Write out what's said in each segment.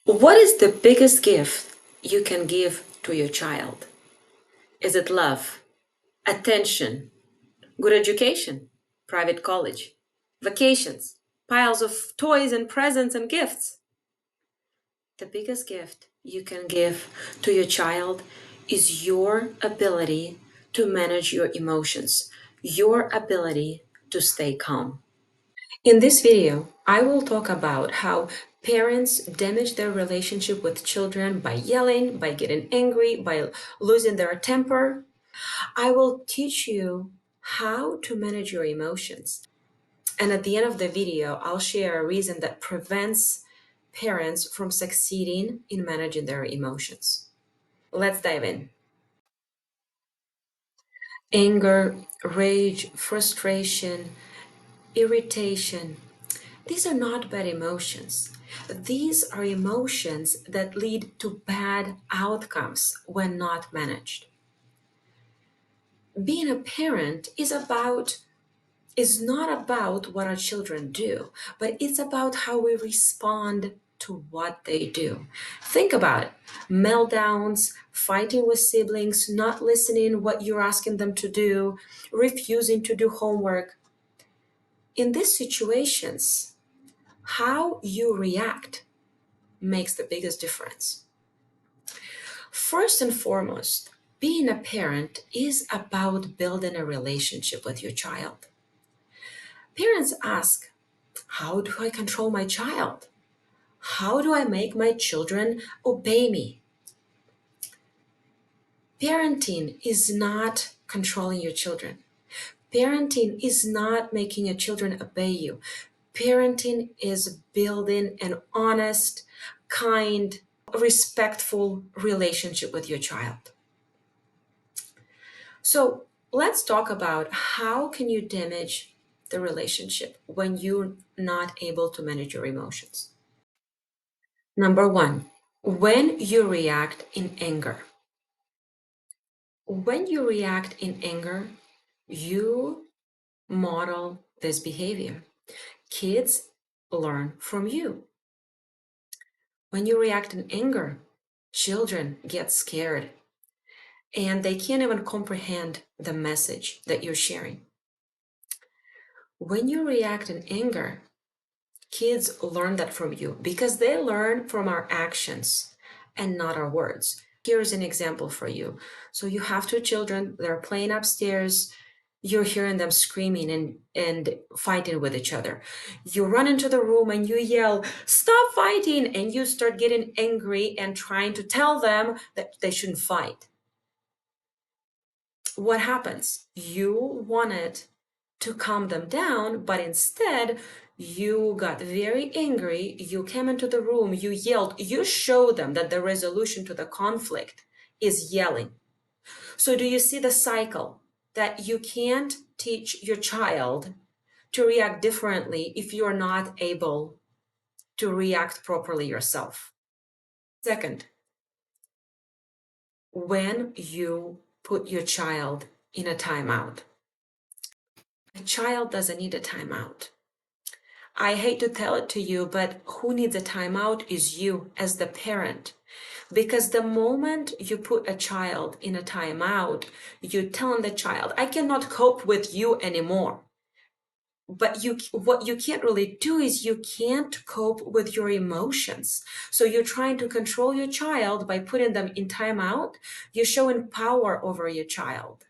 What is the biggest gift you can give to your child? Is it love, attention, good education, private college, vacations, piles of toys and presents and gifts? The biggest gift you can give to your child is your ability to manage your emotions, your ability to stay calm. In this video, I will talk about how parents damage their relationship with children by yelling, by getting angry, by losing their temper. I will teach you how to manage your emotions. And at the end of the video, I'll share a reason that prevents parents from succeeding in managing their emotions. Let's dive in. Anger, rage, frustration, irritation. These are not bad emotions. These are emotions that lead to bad outcomes when not managed. Being a parent is not about what our children do, but it's about how we respond to what they do. Think about it. Meltdowns, fighting with siblings, not listening what you're asking them to do, refusing to do homework. In these situations, how you react makes the biggest difference. First and foremost, being a parent is about building a relationship with your child. Parents ask, how do I control my child? How do I make my children obey me? Parenting is not controlling your children. Parenting is not making your children obey you. Parenting is building an honest, kind, respectful relationship with your child. So let's talk about how can you damage the relationship when you're not able to manage your emotions. Number one, when you react in anger. When you react in anger, you model this behavior. Kids learn from you. When you react in anger, children get scared and they can't even comprehend the message that you're sharing. When you react in anger, kids learn that from you because they learn from our actions and not our words. Here's an example for you. So you have two children, they're playing upstairs, you're hearing them screaming and fighting with each other. You run into the room and you yell, "Stop fighting!" And you start getting angry and trying to tell them that they shouldn't fight. What happens? You wanted to calm them down, but instead you got very angry, you came into the room, you yelled, you showed them that the resolution to the conflict is yelling. So do you see the cycle that you can't teach your child to react differently if you're not able to react properly yourself? Second, when you put your child in a timeout. A child doesn't need a timeout. I hate to tell it to you, but who needs a timeout is you as the parent. Because the moment you put a child in a timeout, you're telling the child, I cannot cope with you anymore. But what you can't really do is you can't cope with your emotions. So you're trying to control your child by putting them in timeout. You're showing power over your child.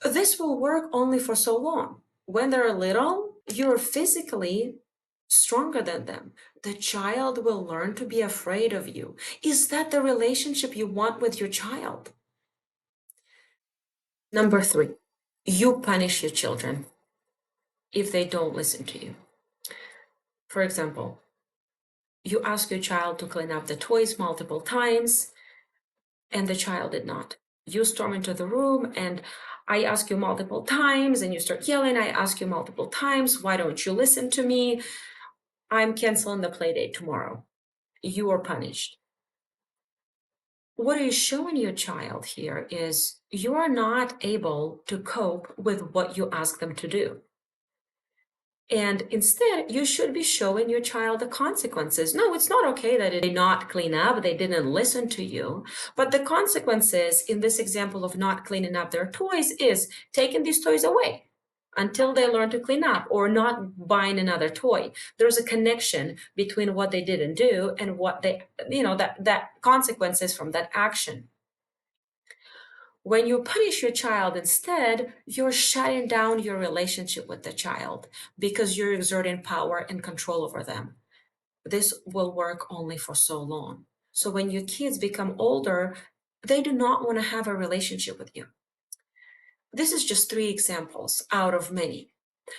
This will work only for so long. When they're little, you're physically stronger than them. The child will learn to be afraid of you. Is that the relationship you want with your child? Number three, you punish your children if they don't listen to you. For example, you ask your child to clean up the toys multiple times and the child did not. You storm into the room and I ask you multiple times and you start yelling. I ask you multiple times, why don't you listen to me? I'm canceling the play date tomorrow. You are punished. What are you showing your child here is you are not able to cope with what you ask them to do. And instead, you should be showing your child the consequences. No, it's not okay that they not clean up, they didn't listen to you. But the consequences in this example of not cleaning up their toys is taking these toys away until they learn to clean up, or not buying another toy. There's a connection between what they didn't do and what they, that consequences from that action. When you punish your child instead, you're shutting down your relationship with the child because you're exerting power and control over them. This will work only for so long. So when your kids become older, they do not want to have a relationship with you. This is just 3 examples out of many.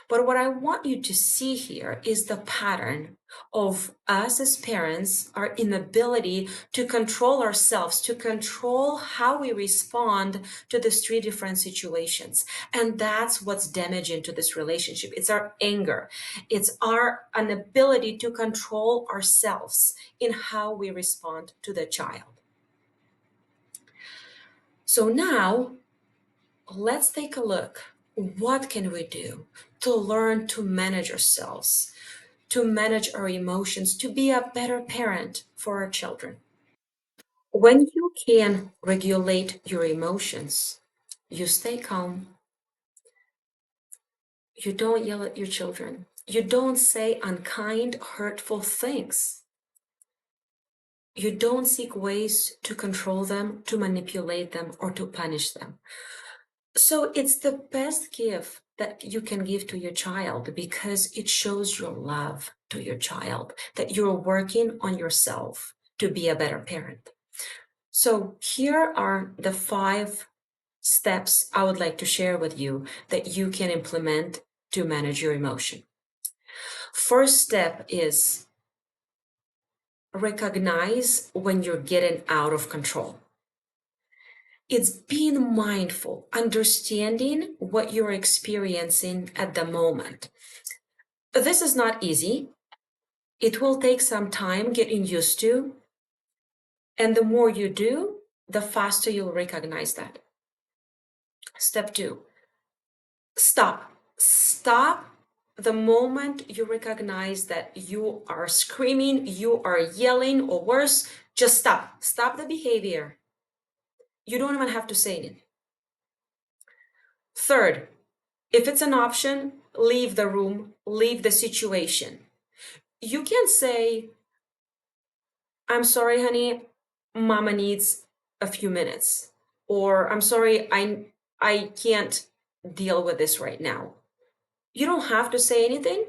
But what I want you to see here is the pattern of us as parents, our inability to control ourselves, to control how we respond to these 3 different situations. And that's what's damaging to this relationship. It's our anger. It's our inability to control ourselves in how we respond to the child. So now let's take a look. What can we do to learn to manage ourselves, to manage our emotions, to be a better parent for our children? When you can regulate your emotions, you stay calm, you don't yell at your children, you don't say unkind, hurtful things, you don't seek ways to control them, to manipulate them, or to punish them. So it's the best gift that you can give to your child because it shows your love to your child, that you're working on yourself to be a better parent. So here are the 5 steps I would like to share with you that you can implement to manage your emotion. First step is recognize when you're getting out of control. It's being mindful, understanding what you're experiencing at the moment. This is not easy. It will take some time getting used to. And the more you do, the faster you'll recognize that. Step 2, stop. Stop the moment you recognize that you are screaming, you are yelling, or worse, just stop. Stop the behavior. You don't even have to say it. Third, if it's an option, leave the room, leave the situation. You can say, I'm sorry, honey, mama needs a few minutes. Or I'm sorry, I can't deal with this right now. You don't have to say anything,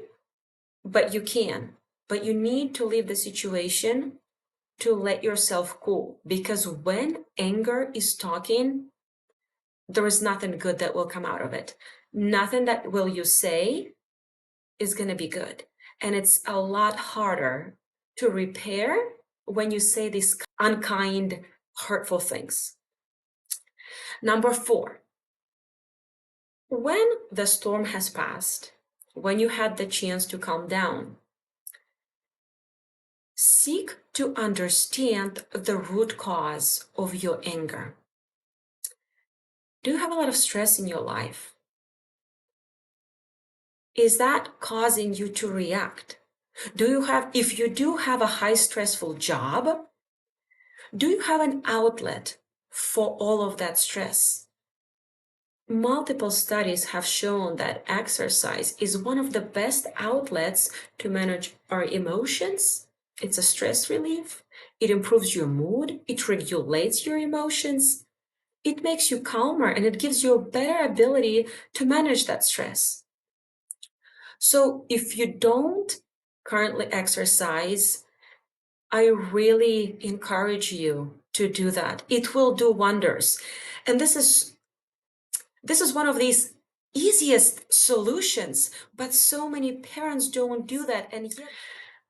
but you can. But you need to leave the situation to let yourself cool. Because when anger is talking, there is nothing good that will come out of it. Nothing that will you say is going to be good. And it's a lot harder to repair when you say these unkind, hurtful things. Number 4, when the storm has passed, when you had the chance to calm down, seek to understand the root cause of your anger. Do you have a lot of stress in your life? Is that causing you to react? If you do have a high stressful job, do you have an outlet for all of that stress? Multiple studies have shown that exercise is one of the best outlets to manage our emotions. It's a stress relief. It improves your mood. It regulates your emotions. It makes you calmer and it gives you a better ability to manage that stress. So if you don't currently exercise, I really encourage you to do that. It will do wonders. And this is one of these easiest solutions, but so many parents don't do that. And yet,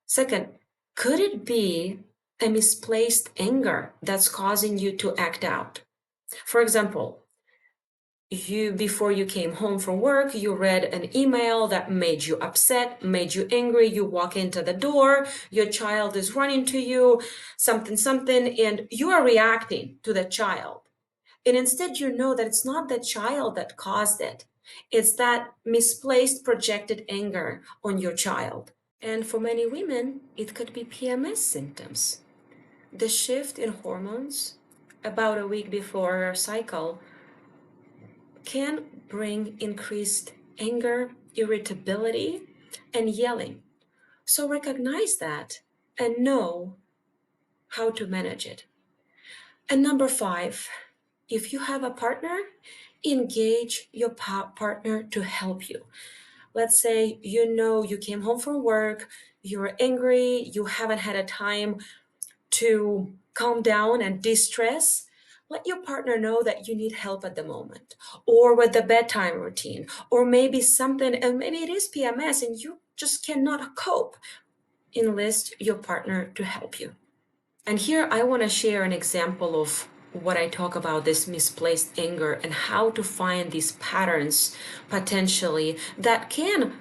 second, could it be a misplaced anger that's causing you to act out? For example, before you came home from work, you read an email that made you upset, made you angry. You walk into the door, your child is running to you, something, and you are reacting to the child. And instead, you know that it's not the child that caused it. It's that misplaced projected anger on your child. And for many women, it could be PMS symptoms. The shift in hormones about a week before our cycle can bring increased anger, irritability, and yelling. So recognize that and know how to manage it. And number 5, if you have a partner, engage your partner to help you. Let's say you came home from work, you're angry, you haven't had a time to calm down and de-stress. Let your partner know that you need help at the moment, or with the bedtime routine, or maybe something, and maybe it is PMS and you just cannot cope. Enlist your partner to help you. And here I want to share an example of what I talk about, this misplaced anger, and how to find these patterns potentially that can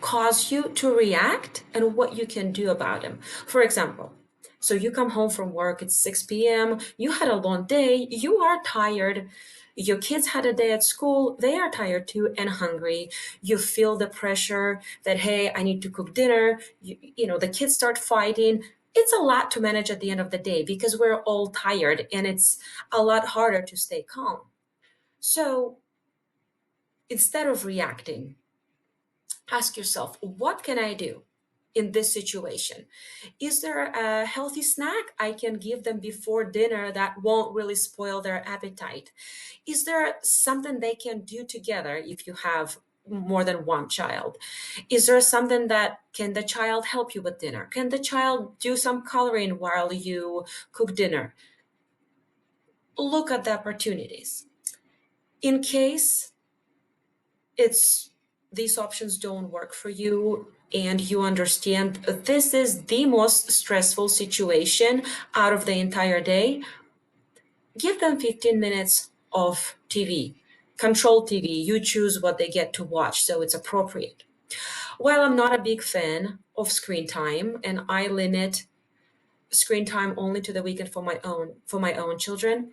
cause you to react, and what you can do about them. For example, so you come home from work, it's 6 p.m., you had a long day, you are tired, your kids had a day at school, they are tired too and hungry. You feel the pressure that, hey, I need to cook dinner. The kids start fighting. It's a lot to manage at the end of the day because we're all tired and it's a lot harder to stay calm. So instead of reacting, ask yourself, what can I do in this situation? Is there a healthy snack I can give them before dinner that won't really spoil their appetite? Is there something they can do together if you have more than one child? Is there something that can the child help you with dinner? Can the child do some coloring while you cook dinner? Look at the opportunities. In case it's these options don't work for you and you understand this is the most stressful situation out of the entire day, give them 15 minutes of TV. Control TV. You choose what they get to watch, so it's appropriate. While I'm not a big fan of screen time and I limit screen time only to the weekend for my own children,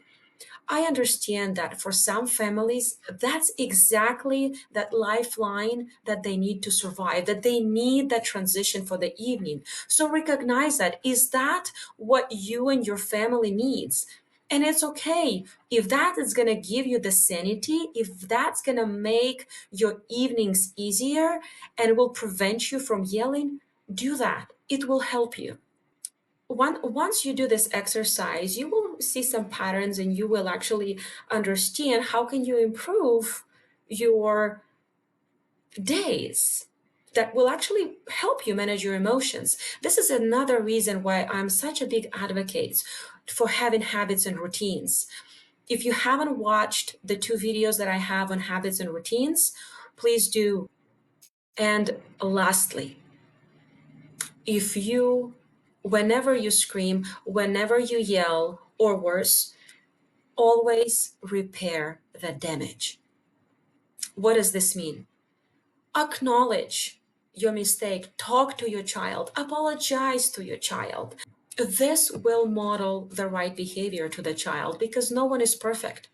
I understand that for some families, that's exactly that lifeline that they need to survive, that they need that transition for the evening. So recognize that. Is that what you and your family needs? And it's okay if that is going to give you the sanity, if that's going to make your evenings easier and will prevent you from yelling, do that. It will help you. Once you do this exercise, you will see some patterns and you will actually understand how can you improve your days that will actually help you manage your emotions. This is another reason why I'm such a big advocate for having habits and routines. If you haven't watched the 2 videos that I have on habits and routines, please do. And lastly, if you whenever you scream, whenever you yell, or worse, always repair the damage. What does this mean? Acknowledge your mistake, talk to your child, apologize to your child. This will model the right behavior to the child because no one is perfect.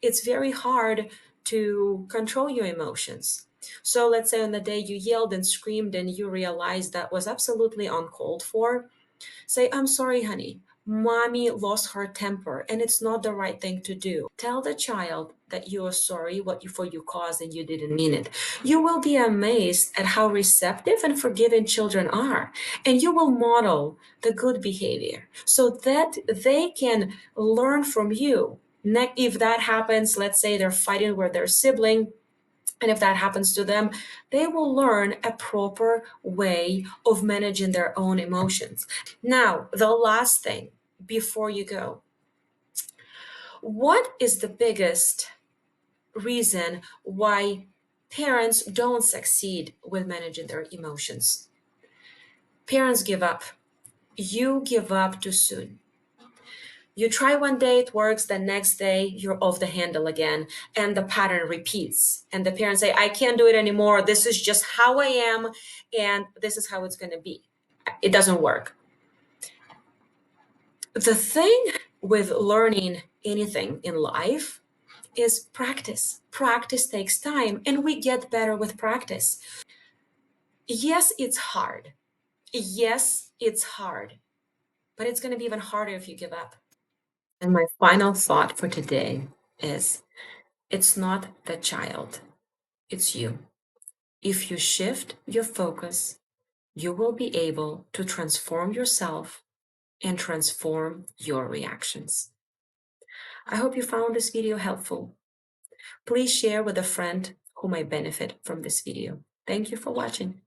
It's very hard to control your emotions. So let's say on the day you yelled and screamed and you realized that was absolutely uncalled for, say, I'm sorry, honey. Mommy lost her temper and it's not the right thing to do. Tell the child that you are sorry for you caused and you didn't mean it. You will be amazed at how receptive and forgiving children are. And you will model the good behavior so that they can learn from you. If that happens, let's say they're fighting with their sibling, and if that happens to them, they will learn a proper way of managing their own emotions. Now, the last thing before you go, what is the biggest reason why parents don't succeed with managing their emotions? Parents give up. You give up too soon. You try one day, it works, the next day you're off the handle again, and the pattern repeats. And the parents say, I can't do it anymore. This is just how I am, and this is how it's going to be. It doesn't work. The thing with learning anything in life is practice. Practice takes time, and we get better with practice. Yes, it's hard. Yes, it's hard, but it's going to be even harder if you give up. And my final thought for today is it's not the child, it's you. If you shift your focus, you will be able to transform yourself and transform your reactions. I hope you found this video helpful. Please share with a friend who might benefit from this video. Thank you for watching.